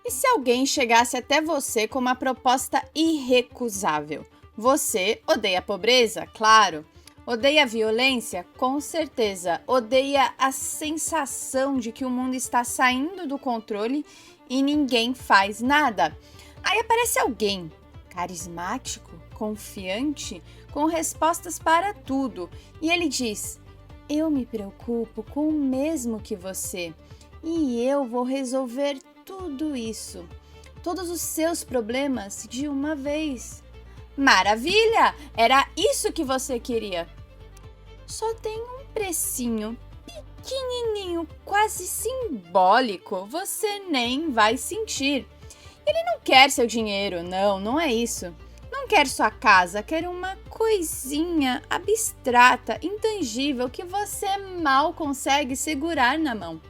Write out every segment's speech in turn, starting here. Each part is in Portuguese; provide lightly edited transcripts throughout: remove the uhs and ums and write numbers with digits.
E se alguém chegasse até você com uma proposta irrecusável? Você odeia a pobreza? Claro. Odeia a violência? Com certeza. Odeia a sensação de que o mundo está saindo do controle e ninguém faz nada. Aí aparece alguém carismático, confiante, com respostas para tudo. E ele diz: eu me preocupo com o mesmo que você e eu vou resolver tudo isso, todos os seus problemas de uma vez. Maravilha! Era isso que você queria. Só tem um precinho pequenininho, quase simbólico, você nem vai sentir. Ele não quer seu dinheiro, não é isso. Não quer sua casa, quer uma coisinha abstrata, intangível que você mal consegue segurar na mão.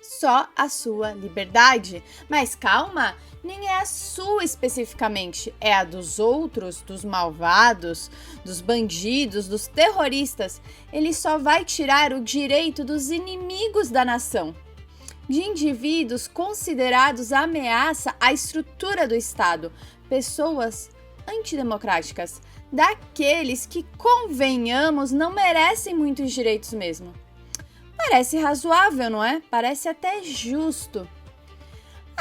Só a sua liberdade. Mas calma, nem é a sua especificamente, é a dos outros, dos malvados, dos bandidos, dos terroristas. Ele só vai tirar o direito dos inimigos da nação, de indivíduos considerados ameaça à estrutura do Estado, pessoas antidemocráticas, daqueles que, convenhamos, não merecem muitos direitos mesmo. Parece razoável, não é? Parece até justo.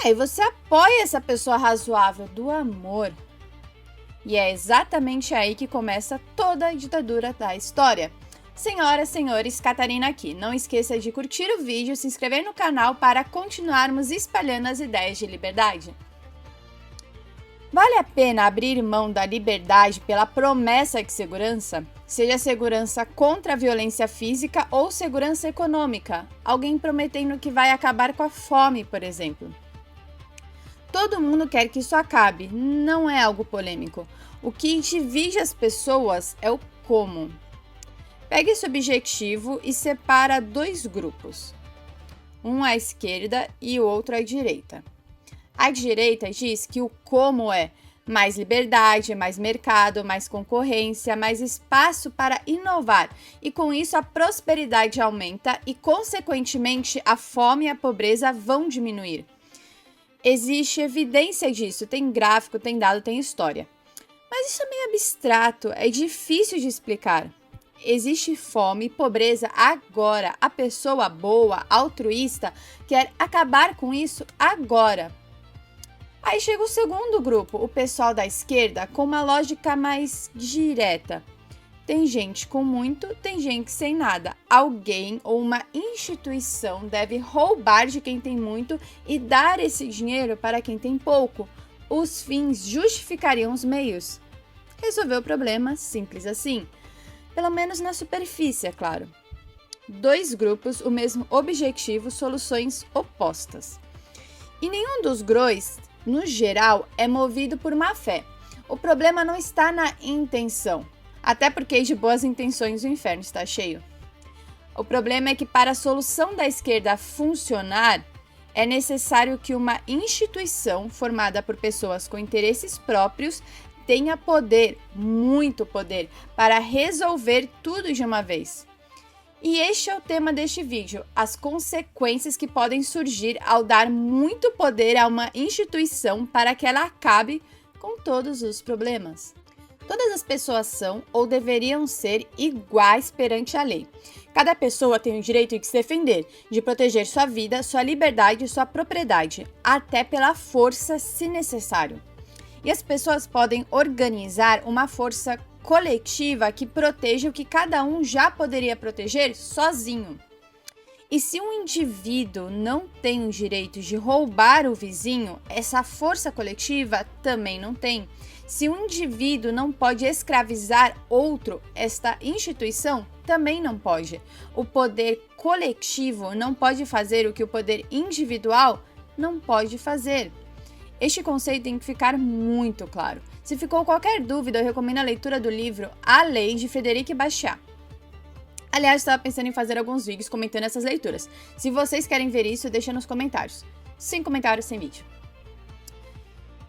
Aí você apoia essa pessoa razoável do amor. E é exatamente aí que começa toda a ditadura da história. Senhoras, senhores, Catarina aqui. Não esqueça de curtir o vídeo e se inscrever no canal para continuarmos espalhando as ideias de liberdade. Vale a pena abrir mão da liberdade pela promessa de segurança? Seja segurança contra a violência física ou segurança econômica. Alguém prometendo que vai acabar com a fome, por exemplo. Todo mundo quer que isso acabe, não é algo polêmico. O que divide as pessoas é o como. Pegue esse objetivo e separa dois grupos. Um à esquerda e o outro à direita. A direita diz que o como é mais liberdade, mais mercado, mais concorrência, mais espaço para inovar. E com isso a prosperidade aumenta e, consequentemente, a fome e a pobreza vão diminuir. Existe evidência disso, tem gráfico, tem dado, tem história. Mas isso é meio abstrato, é difícil de explicar. Existe fome e pobreza agora. A pessoa boa, altruísta, quer acabar com isso agora. Aí chega o segundo grupo, o pessoal da esquerda, com uma lógica mais direta. Tem gente com muito, tem gente sem nada. Alguém ou uma instituição deve roubar de quem tem muito e dar esse dinheiro para quem tem pouco. Os fins justificariam os meios. Resolveu o problema, simples assim. Pelo menos na superfície, é claro. Dois grupos, o mesmo objetivo, soluções opostas. E nenhum dos GROIs, no geral, é movido por má fé. O problema não está na intenção, até porque de boas intenções o inferno está cheio. O problema é que para a solução da esquerda funcionar, é necessário que uma instituição formada por pessoas com interesses próprios tenha poder, muito poder, para resolver tudo de uma vez. E este é o tema deste vídeo, as consequências que podem surgir ao dar muito poder a uma instituição para que ela acabe com todos os problemas. Todas as pessoas são ou deveriam ser iguais perante a lei. Cada pessoa tem o direito de se defender, de proteger sua vida, sua liberdade e sua propriedade, até pela força se necessário. E as pessoas podem organizar uma força coletiva que proteja o que cada um já poderia proteger sozinho. E se um indivíduo não tem o direito de roubar o vizinho, essa força coletiva também não tem. Se um indivíduo não pode escravizar outro, esta instituição também não pode. O poder coletivo não pode fazer o que o poder individual não pode fazer. Este conceito tem que ficar muito claro. Se ficou qualquer dúvida, eu recomendo a leitura do livro A Lei, de Frederic Bastiat. Aliás, estava pensando em fazer alguns vídeos comentando essas leituras. Se vocês querem ver isso, deixa nos comentários. Sem comentários, sem vídeo.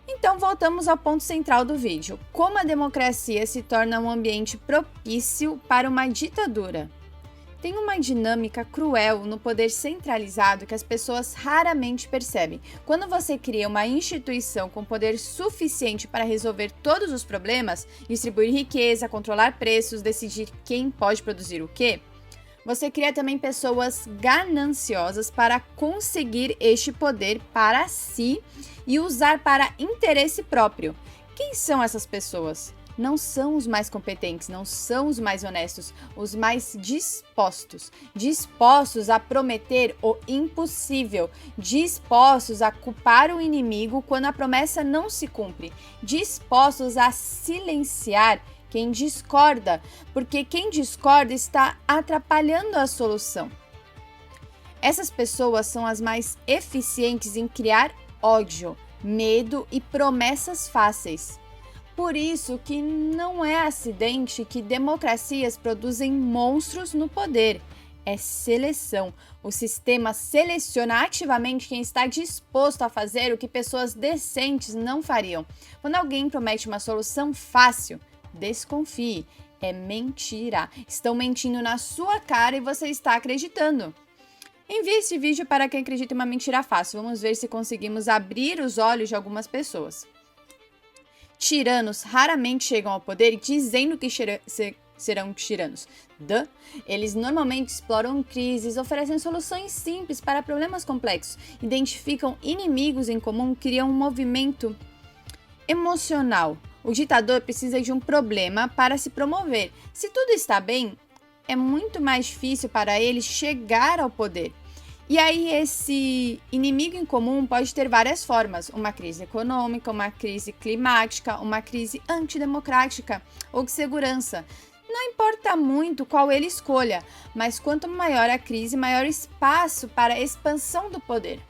Então, voltamos ao ponto central do vídeo. Como a democracia se torna um ambiente propício para uma ditadura? Tem uma dinâmica cruel no poder centralizado que as pessoas raramente percebem. Quando você cria uma instituição com poder suficiente para resolver todos os problemas, distribuir riqueza, controlar preços, decidir quem pode produzir o quê, você cria também pessoas gananciosas para conseguir este poder para si e usar para interesse próprio. Quem são essas pessoas? Não são os mais competentes, não são os mais honestos, os mais dispostos a prometer o impossível, dispostos a culpar o inimigo quando a promessa não se cumpre, dispostos a silenciar quem discorda, porque quem discorda está atrapalhando a solução. Essas pessoas são as mais eficientes em criar ódio, medo e promessas fáceis. Por isso que não é acidente que democracias produzem monstros no poder. É seleção. O sistema seleciona ativamente quem está disposto a fazer o que pessoas decentes não fariam. Quando alguém promete uma solução fácil, desconfie. É mentira. Estão mentindo na sua cara e você está acreditando. Envie esse vídeo para quem acredita em uma mentira fácil. Vamos ver se conseguimos abrir os olhos de algumas pessoas. Tiranos raramente chegam ao poder dizendo que serão tiranos. Eles normalmente exploram crises, oferecem soluções simples para problemas complexos, identificam inimigos em comum, criam um movimento emocional. O ditador precisa de um problema para se promover. Se tudo está bem, é muito mais difícil para ele chegar ao poder. E aí esse inimigo em comum pode ter várias formas, uma crise econômica, uma crise climática, uma crise antidemocrática ou de segurança. Não importa muito qual ele escolha, mas quanto maior a crise, maior espaço para a expansão do poder.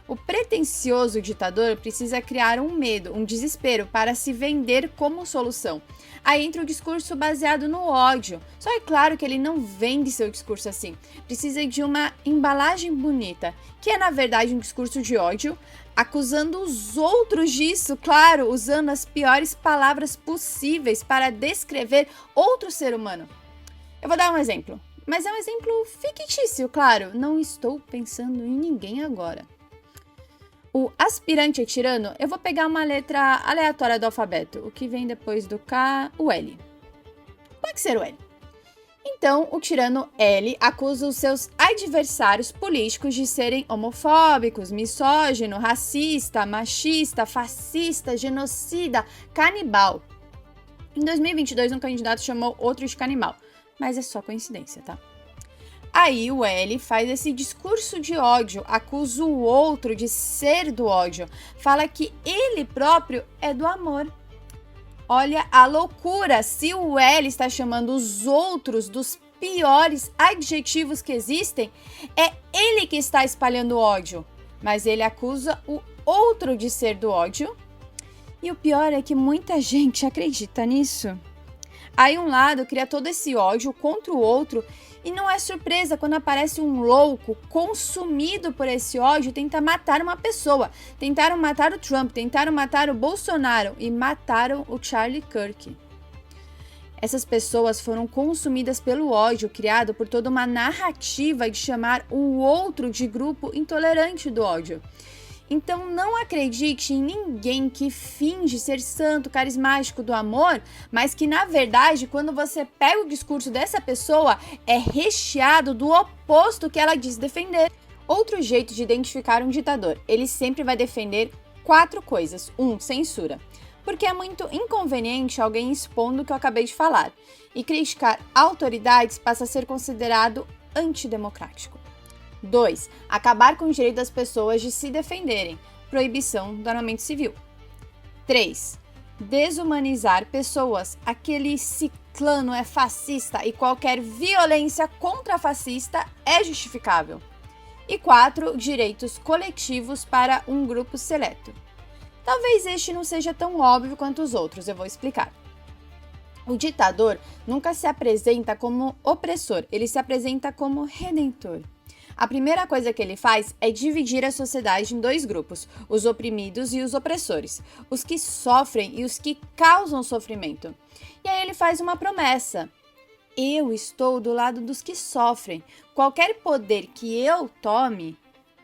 O pretensioso ditador precisa criar um medo, um desespero para se vender como solução. Aí entra o discurso baseado no ódio. Só é claro que ele não vende seu discurso assim. Precisa de uma embalagem bonita, que é na verdade um discurso de ódio, acusando os outros disso, claro, usando as piores palavras possíveis para descrever outro ser humano. Eu vou dar um exemplo, mas é um exemplo fictício, claro. Não estou pensando em ninguém agora. O aspirante a tirano, eu vou pegar uma letra aleatória do alfabeto. O que vem depois do K, o L. Pode ser o L. Então, o tirano L acusa os seus adversários políticos de serem homofóbicos, misógino, racista, machista, fascista, genocida, canibal. Em 2022, um candidato chamou outro de canibal, mas é só coincidência, tá? Aí o L faz esse discurso de ódio, acusa o outro de ser do ódio, fala que ele próprio é do amor. Olha a loucura, se o L está chamando os outros dos piores adjetivos que existem, é ele que está espalhando ódio, mas ele acusa o outro de ser do ódio. E o pior é que muita gente acredita nisso. Aí um lado cria todo esse ódio contra o outro e não é surpresa quando aparece um louco consumido por esse ódio e tenta matar uma pessoa. Tentaram matar o Trump, tentaram matar o Bolsonaro e mataram o Charlie Kirk. Essas pessoas foram consumidas pelo ódio criado por toda uma narrativa de chamar o outro de grupo intolerante do ódio. Então não acredite em ninguém que finge ser santo, carismático do amor, mas que na verdade, quando você pega o discurso dessa pessoa, é recheado do oposto que ela diz defender. Outro jeito de identificar um ditador, ele sempre vai defender 4 coisas. 1. Censura. Porque é muito inconveniente alguém expondo o que eu acabei de falar. E criticar autoridades passa a ser considerado antidemocrático. 2. Acabar com o direito das pessoas de se defenderem. Proibição do armamento civil. 3. Desumanizar pessoas. Aquele ciclano é fascista e qualquer violência contra fascista é justificável. E 4. Direitos coletivos para um grupo seleto. Talvez este não seja tão óbvio quanto os outros, eu vou explicar. O ditador nunca se apresenta como opressor, ele se apresenta como redentor. A primeira coisa que ele faz é dividir a sociedade em 2 grupos, os oprimidos e os opressores, os que sofrem e os que causam sofrimento. E aí ele faz uma promessa: eu estou do lado dos que sofrem. Qualquer poder que eu tome,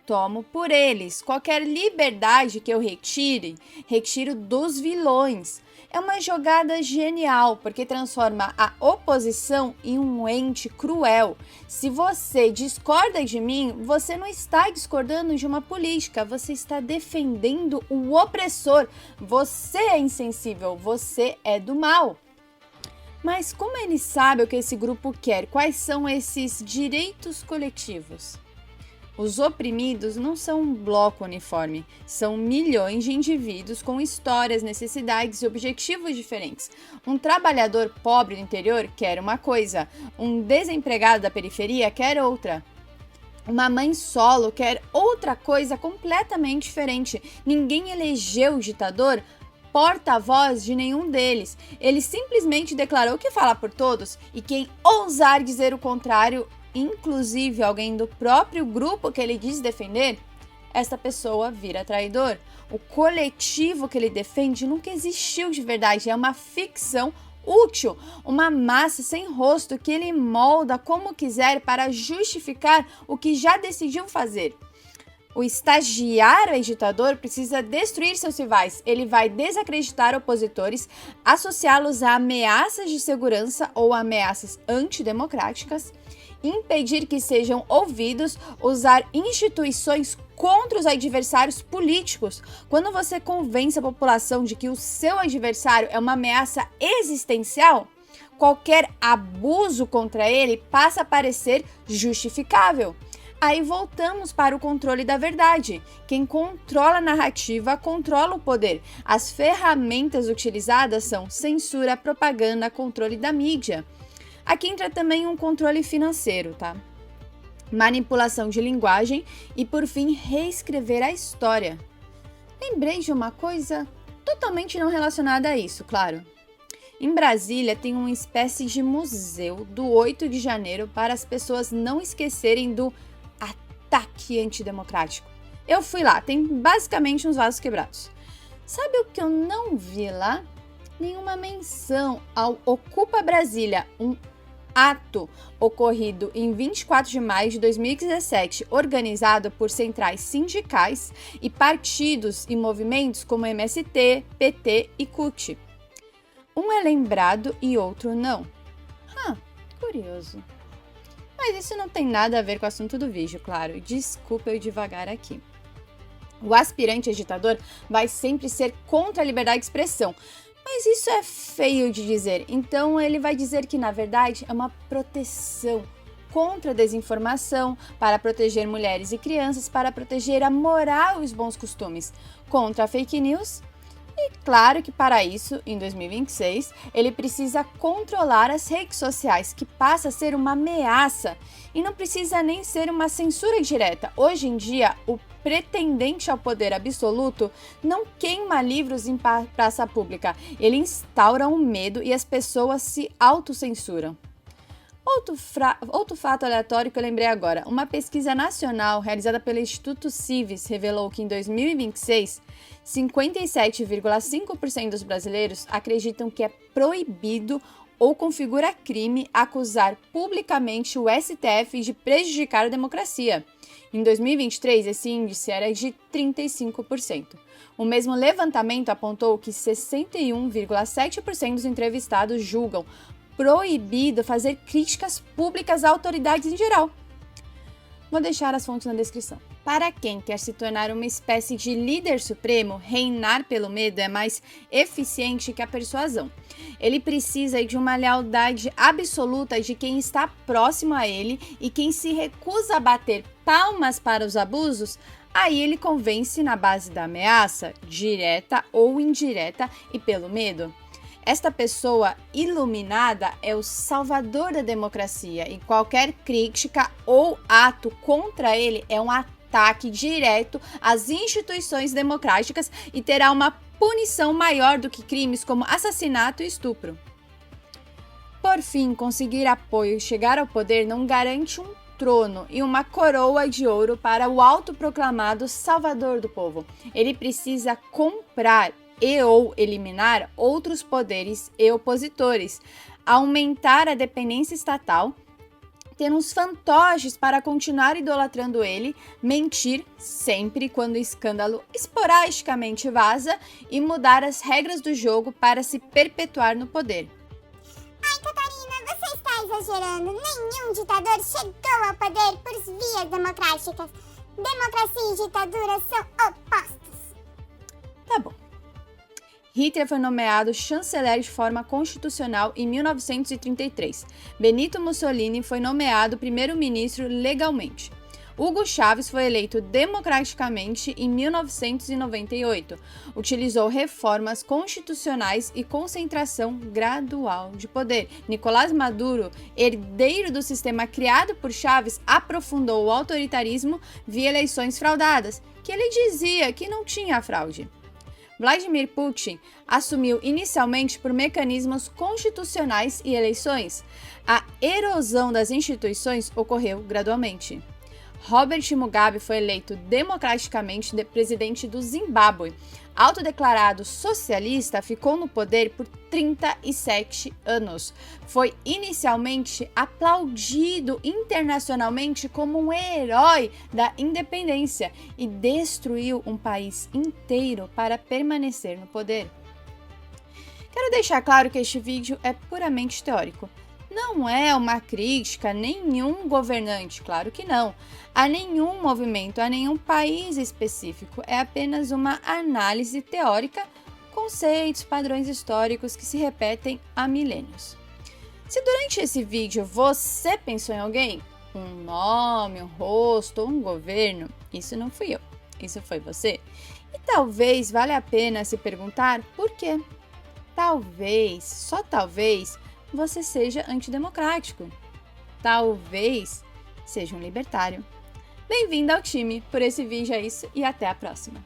tomo por eles. Qualquer liberdade que eu retire, retiro dos vilões. É uma jogada genial, porque transforma a oposição em um ente cruel. Se você discorda de mim, você não está discordando de uma política, você está defendendo o opressor. Você é insensível, você é do mal. Mas como ele sabe o que esse grupo quer? Quais são esses direitos coletivos? Os oprimidos não são um bloco uniforme, são milhões de indivíduos com histórias, necessidades e objetivos diferentes. Um trabalhador pobre do interior quer uma coisa, um desempregado da periferia quer outra. Uma mãe solo quer outra coisa completamente diferente. Ninguém elegeu o ditador porta-voz de nenhum deles. Ele simplesmente declarou que fala por todos e quem ousar dizer o contrário, inclusive alguém do próprio grupo que ele diz defender, esta pessoa vira traidor. O coletivo que ele defende nunca existiu de verdade, é uma ficção útil, uma massa sem rosto que ele molda como quiser para justificar o que já decidiu fazer. O estagiário agitador precisa destruir seus rivais. Ele vai desacreditar opositores, associá-los a ameaças de segurança ou ameaças antidemocráticas, impedir que sejam ouvidos, usar instituições contra os adversários políticos. Quando você convence a população de que o seu adversário é uma ameaça existencial, qualquer abuso contra ele passa a parecer justificável. Aí voltamos para o controle da verdade. Quem controla a narrativa controla o poder. As ferramentas utilizadas são censura, propaganda, controle da mídia. Aqui entra também um controle financeiro, tá? Manipulação de linguagem e, por fim, reescrever a história. Lembrei de uma coisa totalmente não relacionada a isso, claro. Em Brasília tem uma espécie de museu do 8 de janeiro para as pessoas não esquecerem do ataque antidemocrático. Eu fui lá, tem basicamente uns vasos quebrados. Sabe o que eu não vi lá? Nenhuma menção ao Ocupa Brasília, um ato ocorrido em 24 de maio de 2017, organizado por centrais sindicais e partidos e movimentos como MST, PT e CUT. Um é lembrado e outro não. Curioso. Mas isso não tem nada a ver com o assunto do vídeo, claro. Desculpa eu devagar aqui. O aspirante a ditador vai sempre ser contra a liberdade de expressão. Mas isso é feio de dizer. Então ele vai dizer que, na verdade, é uma proteção contra a desinformação, para proteger mulheres e crianças, para proteger a moral e os bons costumes, contra a fake news. E claro que para isso, em 2026, ele precisa controlar as redes sociais, que passa a ser uma ameaça e não precisa nem ser uma censura direta. Hoje em dia, o pretendente ao poder absoluto não queima livros em praça pública, ele instaura um medo e as pessoas se autocensuram. Outro fato aleatório que eu lembrei agora, uma pesquisa nacional realizada pelo Instituto Civis revelou que em 2026, 57,5% dos brasileiros acreditam que é proibido ou configura crime acusar publicamente o STF de prejudicar a democracia. Em 2023, esse índice era de 35%. O mesmo levantamento apontou que 61,7% dos entrevistados julgam proibido fazer críticas públicas a autoridades em geral. Vou deixar as fontes na descrição. Para quem quer se tornar uma espécie de líder supremo, reinar pelo medo é mais eficiente que a persuasão. Ele precisa de uma lealdade absoluta de quem está próximo a ele e quem se recusa a bater palmas para os abusos, aí ele convence na base da ameaça, direta ou indireta, e pelo medo. Esta pessoa iluminada é o salvador da democracia e qualquer crítica ou ato contra ele é um ataque direto às instituições democráticas e terá uma punição maior do que crimes como assassinato e estupro. Por fim, conseguir apoio e chegar ao poder não garante um trono e uma coroa de ouro para o autoproclamado salvador do povo. Ele precisa comprar e ou eliminar outros poderes e opositores. aumentar a dependência estatal, ter uns fantoches para continuar idolatrando ele, mentir sempre quando o escândalo esporadicamente vaza e mudar as regras do jogo para se perpetuar no poder. Ai, Catarina, você está exagerando. Nenhum ditador chegou ao poder por vias democráticas. Democracia e ditadura são opostos. Tá bom. Hitler foi nomeado chanceler de forma constitucional em 1933. Benito Mussolini foi nomeado primeiro-ministro legalmente. Hugo Chávez foi eleito democraticamente em 1998. Utilizou reformas constitucionais e concentração gradual de poder. Nicolás Maduro, herdeiro do sistema criado por Chávez, aprofundou o autoritarismo via eleições fraudadas, que ele dizia que não tinha fraude. Vladimir Putin assumiu inicialmente por mecanismos constitucionais e eleições. A erosão das instituições ocorreu gradualmente. Robert Mugabe foi eleito democraticamente presidente do Zimbábue. Autodeclarado socialista, ficou no poder por 37 anos. Foi inicialmente aplaudido internacionalmente como um herói da independência e destruiu um país inteiro para permanecer no poder. Quero deixar claro que este vídeo é puramente teórico. Não é uma crítica a nenhum governante, claro que não, a nenhum movimento, a nenhum país específico. É apenas uma análise teórica, conceitos, padrões históricos que se repetem há milênios. Se durante esse vídeo você pensou em alguém, um nome, um rosto ou um governo, isso não fui eu, isso foi você. E talvez valha a pena se perguntar por quê. Talvez, só talvez, você seja antidemocrático. Talvez seja um libertário. Bem-vindo ao time. Por esse vídeo é isso e até a próxima.